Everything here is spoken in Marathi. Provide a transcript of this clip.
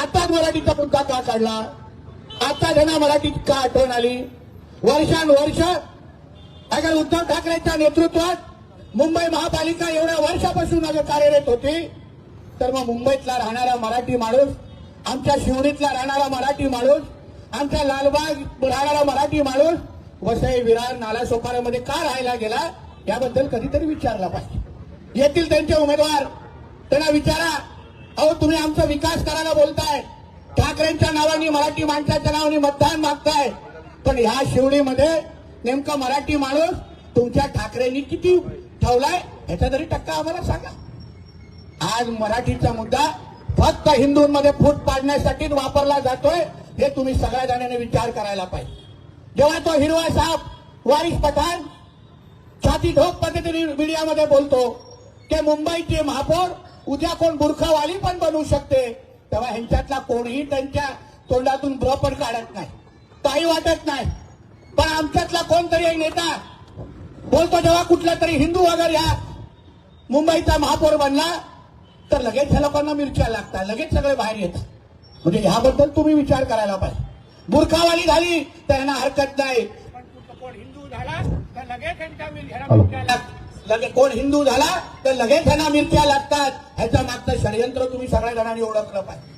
आताच मराठीचा मुद्दा का काढला? आता त्यांना मराठीत का आठवण आली? वर्षानुवर्ष अगर उद्धव ठाकरेंच्या नेतृत्वात मुंबई महापालिका एवढ्या वर्षापासून अगर कार्यरत होती, तर मग मुंबईतला राहणारा मराठी माणूस, आमच्या शिवणीतला राहणारा मराठी माणूस, आमच्या लालबाग राहणारा मराठी माणूस वसई, विरार, नालासोपारामध्ये का राहायला गेला याबद्दल कधीतरी विचारला पाहिजे. येथील त्यांचे उमेदवार त्यांना विचारा, अहो तुम्ही आमचा विकास करायला बोलताय, ठाकरेंच्या नावाने मराठी माणसाच्या नावाने मतदान मागताय, पण ह्या शिवणीमध्ये नेमका मराठी माणूस तुमच्या ठाकरेंनी किती ठेवलाय ह्याचा तरी टक्का आम्हाला सांगा. आज मराठीचा मुद्दा फक्त हिंदूंमध्ये फूट पाडण्यासाठीच वापरला जातोय हे तुम्ही सगळ्या जणांनी विचार करायला पाहिजे. जेव्हा तो हिरवा साप वारिस पठाण छाती ठोक पद्धतीने मीडियामध्ये बोलतो की मुंबईची महापौर उद्या कोण बुरखावाली पण बनवू शकते, तेव्हा ह्यांच्यातला कोणीही त्यांच्या तोंडातून ब्र पण काढत नाही, काही वाटत नाही. पण आमच्यातला कोणतरी एक नेता बोलतो जेव्हा कुठला तरी हिंदू वगैरे या मुंबईचा महापौर बनला तर लगेच ह्या लोकांना मिरच्या लागतात, लगेच सगळे बाहेर येतात. म्हणजे ह्याबद्दल तुम्ही विचार करायला पाहिजे. बुरखावाली झाली तर यांना हरकत नाही, पण कोण हिंदू झाला तर लगेच ह्यांना मिरच्या लागतात, कोण हिंदू झाला तर लगेच ह्यांना मिरच्या लागतात. ह्याच्या मागचं षडयंत्र तुम्ही सगळ्या जणांनी ओळखलं पाहिजे.